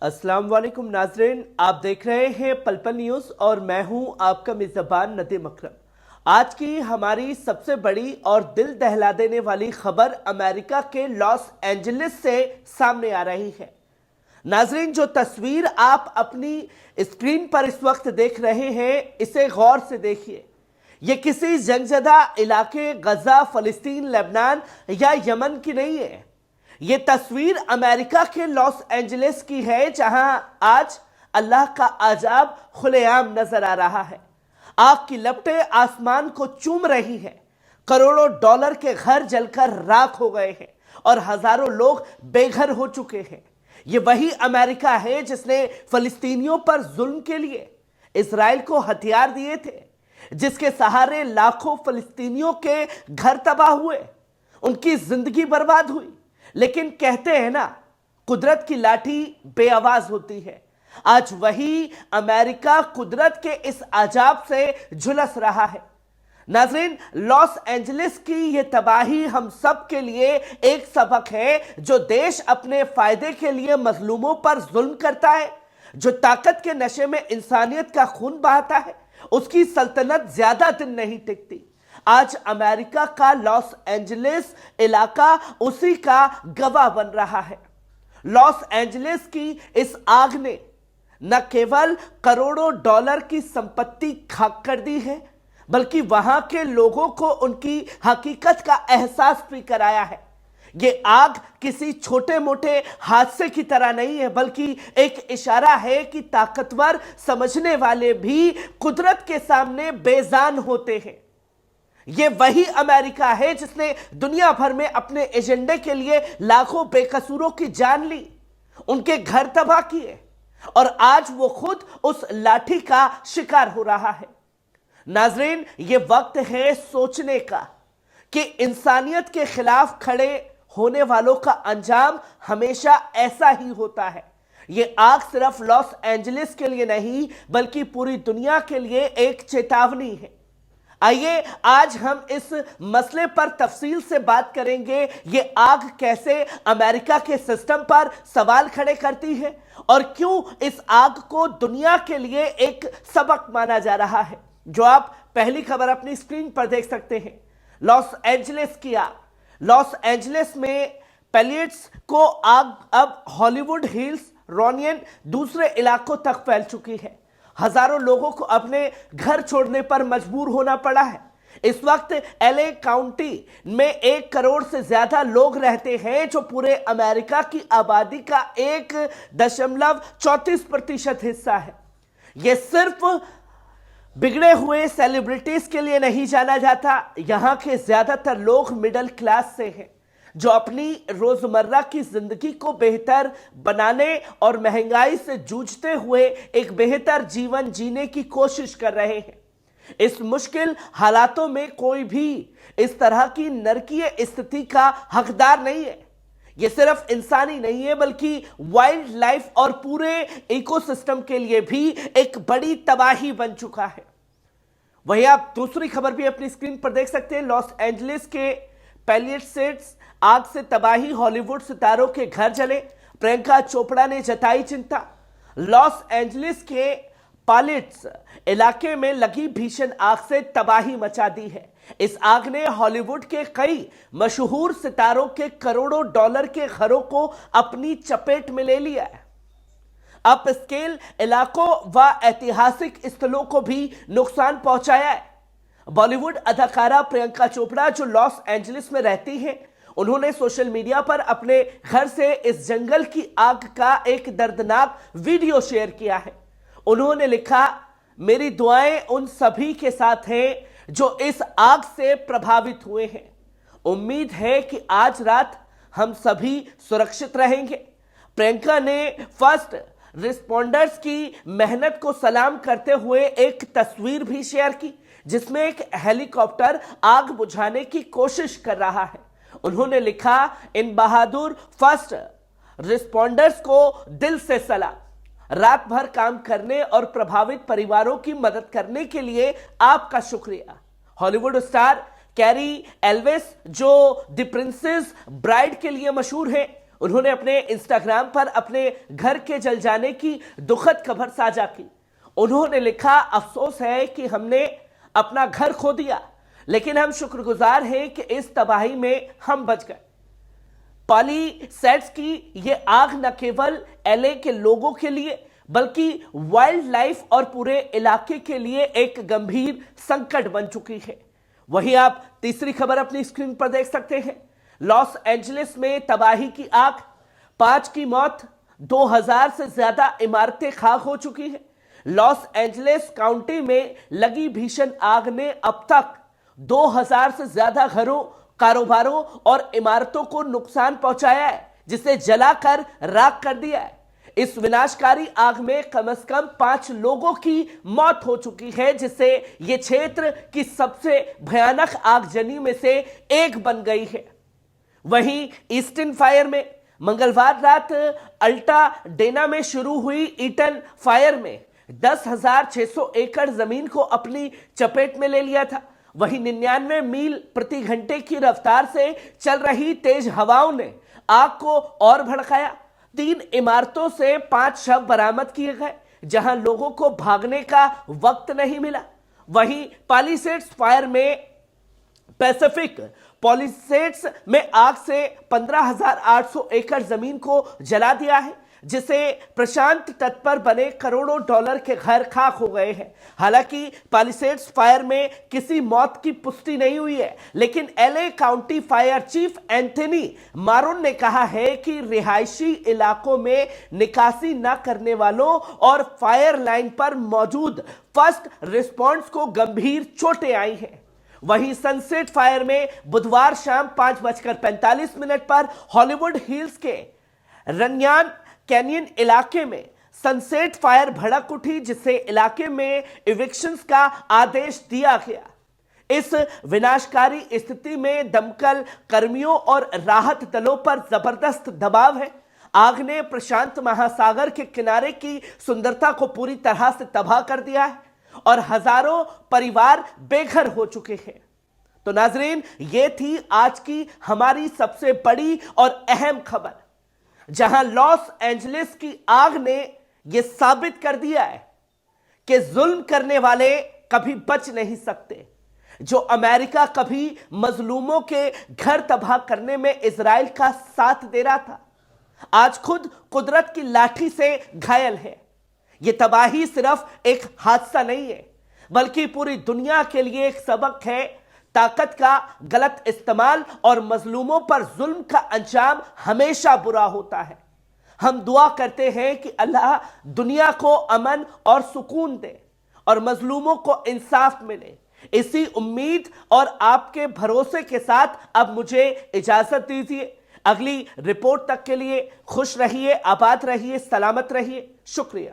अस्सलाम वालेकुम नाजरीन, आप देख रहे हैं पल पल न्यूज और मैं हूं आपका मेजबान नदीम अकरम। आज की हमारी सबसे बड़ी और दिल दहला देने वाली खबर अमेरिका के लॉस एंजलिस से सामने आ रही है। नाजरीन, जो तस्वीर आप अपनी स्क्रीन पर इस वक्त देख रहे हैं, इसे गौर से देखिए। ये किसी जंगजदा इलाके गजा, फलस्तीन, लेबनान या यमन की नहीं है। ये तस्वीर अमेरिका के लॉस एंजलिस की है, जहां आज अल्लाह का अजाब खुलेआम नजर आ रहा है। आग की लपटें आसमान को चूम रही हैं। करोड़ों डॉलर के घर जलकर राख हो गए हैं और हजारों लोग बेघर हो चुके हैं। ये वही अमेरिका है जिसने फलस्तीनियों पर जुल्म के लिए इजराइल को हथियार दिए थे, जिसके सहारे लाखों फलस्तीनियों के घर तबाह हुए, उनकी जिंदगी बर्बाद हुई। लेकिन कहते हैं ना, कुदरत की लाठी बेआवाज होती है। आज वही अमेरिका कुदरत के इस अजाब से झुलस रहा है। नाज़रीन, लॉस एंजलिस की यह तबाही हम सब के लिए एक सबक है। जो देश अपने फायदे के लिए मजलूमों पर जुल्म करता है, जो ताकत के नशे में इंसानियत का खून बहाता है, उसकी सल्तनत ज्यादा दिन नहीं टिकती। आज अमेरिका का लॉस एंजलिस इलाका उसी का गवाह बन रहा है। लॉस एंजलिस की इस आग ने न केवल करोड़ों डॉलर की संपत्ति खाक कर दी है, बल्कि वहां के लोगों को उनकी हकीकत का एहसास भी कराया है। ये आग किसी छोटे मोटे हादसे की तरह नहीं है, बल्कि एक इशारा है कि ताकतवर समझने वाले भी कुदरत के सामने बेजान होते हैं। यह वही अमेरिका है जिसने दुनिया भर में अपने एजेंडे के लिए लाखों बेकसूरों की जान ली, उनके घर तबाह किए, और आज वो खुद उस लाठी का शिकार हो रहा है। नाजरीन, ये वक्त है सोचने का कि इंसानियत के खिलाफ खड़े होने वालों का अंजाम हमेशा ऐसा ही होता है। ये आग सिर्फ लॉस एंजलिस के लिए नहीं, बल्कि पूरी दुनिया के लिए एक चेतावनी है। आइए आज हम इस मसले पर तफसील से बात करेंगे। ये आग कैसे अमेरिका के सिस्टम पर सवाल खड़े करती है और क्यों इस आग को दुनिया के लिए एक सबक माना जा रहा है। जो आप पहली खबर अपनी स्क्रीन पर देख सकते हैं, लॉस एंजलिस की आग। लॉस एंजलिस में पैलेट्स को आग अब हॉलीवुड हिल्स, रोनियन दूसरे इलाकों तक फैल चुकी है। हजारों लोगों को अपने घर छोड़ने पर मजबूर होना पड़ा है। इस वक्त एलए काउंटी में 1 करोड़ से ज्यादा लोग रहते हैं, जो पूरे अमेरिका की आबादी का 1.34% हिस्सा है। यह सिर्फ बिगड़े हुए सेलिब्रिटीज के लिए नहीं जाना जाता। यहां के ज्यादातर लोग मिडिल क्लास से हैं, जो अपनी रोजमर्रा की जिंदगी को बेहतर बनाने और महंगाई से जूझते हुए एक बेहतर जीवन जीने की कोशिश कर रहे हैं। इस मुश्किल हालातों में कोई भी इस तरह की नरकीय स्थिति का हकदार नहीं है। यह सिर्फ इंसानी नहीं है, बल्कि वाइल्ड लाइफ और पूरे इकोसिस्टम के लिए भी एक बड़ी तबाही बन चुका है। वहीं आप दूसरी खबर भी अपनी स्क्रीन पर देख सकते हैं। लॉस एंजलिस के पैलिसेड्स आग से तबाही, हॉलीवुड सितारों के घर जले, प्रियंका चोपड़ा ने जताई चिंता। लॉस एंजलिस के पैलेट्स इलाके में लगी भीषण आग से तबाही मचा दी है। इस आग ने हॉलीवुड के कई मशहूर सितारों के करोड़ों डॉलर के घरों को अपनी चपेट में ले लिया है। अप स्केल इलाकों व ऐतिहासिक स्थलों को भी नुकसान पहुंचाया है। बॉलीवुड अदाकारा प्रियंका चोपड़ा, जो लॉस एंजलिस में रहती हैं, उन्होंने सोशल मीडिया पर अपने घर से इस जंगल की आग का एक दर्दनाक वीडियो शेयर किया है। उन्होंने लिखा, मेरी दुआएं उन सभी के साथ हैं जो इस आग से प्रभावित हुए हैं। उम्मीद है कि आज रात हम सभी सुरक्षित रहेंगे। प्रियंका ने फर्स्ट रिस्पॉन्डर्स की मेहनत को सलाम करते हुए एक तस्वीर भी शेयर की, जिसमें एक हेलीकॉप्टर आग बुझाने की कोशिश कर रहा है। उन्होंने लिखा, इन बहादुर फर्स्ट रिस्पॉन्डर्स को दिल से सलाम। रात भर काम करने और प्रभावित परिवारों की मदद करने के लिए आपका शुक्रिया। हॉलीवुड स्टार कैरी एल्वेस, जो द प्रिंसेस ब्राइड के लिए मशहूर है, उन्होंने अपने इंस्टाग्राम पर अपने घर के जल जाने की दुखद खबर साझा की। उन्होंने लिखा, अफसोस है कि हमने अपना घर खो दिया, लेकिन हम शुक्रगुजार हैं कि इस तबाही में हम बच गए। पॉलीसेट्स की यह आग न केवल एलए के लोगों के लिए बल्कि वाइल्ड लाइफ और पूरे इलाके के लिए एक गंभीर संकट बन चुकी है। वहीं आप तीसरी खबर अपनी स्क्रीन पर देख सकते हैं। लॉस एंजलिस में तबाही की आग, 5 की मौत, 2000 से ज्यादा इमारतें खाक हो चुकी हैं। लॉस एंजलिस काउंटी में लगी भीषण आग ने अब तक 2000 से ज्यादा घरों, कारोबारों और इमारतों को नुकसान पहुंचाया है, जिसे जलाकर राख कर दिया है। इस विनाशकारी आग में कम से कम 5 लोगों की मौत हो चुकी है, जिससे यह क्षेत्र की सबसे भयानक आगजनी में से एक बन गई है। वहीं ईस्टर्न फायर में मंगलवार रात अल्टाडेना में शुरू हुई ईटन फायर में 10,600 एकड़ जमीन को अपनी चपेट में ले लिया था। वहीं 99 मील प्रति घंटे की रफ्तार से चल रही तेज हवाओं ने आग को और भड़काया। 3 इमारतों से 5 शव बरामद किए गए, जहां लोगों को भागने का वक्त नहीं मिला। वहीं पॉलीसेट्स फायर में पैसिफिक पॉलीसेट्स में आग से 15,800 एकड़ जमीन को जला दिया है, जिसे प्रशांत तट पर बने करोड़ों डॉलर के घर खाक हो गए हैं। हालांकि पॉलीसेट्स फायर में किसी मौत की पुष्टि नहीं हुई है, लेकिन LA County fire chief Anthony Marrone ने कहा है कि रिहायशी इलाकों में निकासी न करने वालों और फायर लाइन पर मौजूद फर्स्ट रिस्पॉन्स को गंभीर चोटें आई हैं। वहीं सनसेट फायर में बुधवार शाम 5:45 पर हॉलीवुड हिल्स के रनयान कैनियन इलाके में सनसेट फायर भड़क उठी, जिससे इलाके में इविक्शंस का आदेश दिया गया। इस विनाशकारी स्थिति में दमकल कर्मियों और राहत दलों पर जबरदस्त दबाव है। आग ने प्रशांत महासागर के किनारे की सुंदरता को पूरी तरह से तबाह कर दिया है और हजारों परिवार बेघर हो चुके हैं। तो नाजरीन, ये थी आज की हमारी सबसे बड़ी और अहम खबर, जहां लॉस एंजलिस की आग ने यह साबित कर दिया है कि जुल्म करने वाले कभी बच नहीं सकते। जो अमेरिका कभी मजलूमों के घर तबाह करने में इजराइल का साथ दे रहा था, आज खुद कुदरत की लाठी से घायल है। यह तबाही सिर्फ एक हादसा नहीं है, बल्कि पूरी दुनिया के लिए एक सबक है। ताकत का गलत इस्तेमाल और मजलूमों पर जुल्म का अंजाम हमेशा बुरा होता है। हम दुआ करते हैं कि अल्लाह दुनिया को अमन और सुकून दे और मजलूमों को इंसाफ मिले। इसी उम्मीद और आपके भरोसे के साथ अब मुझे इजाजत दीजिए। अगली रिपोर्ट तक के लिए खुश रहिए, आबाद रहिए, सलामत रहिए। शुक्रिया।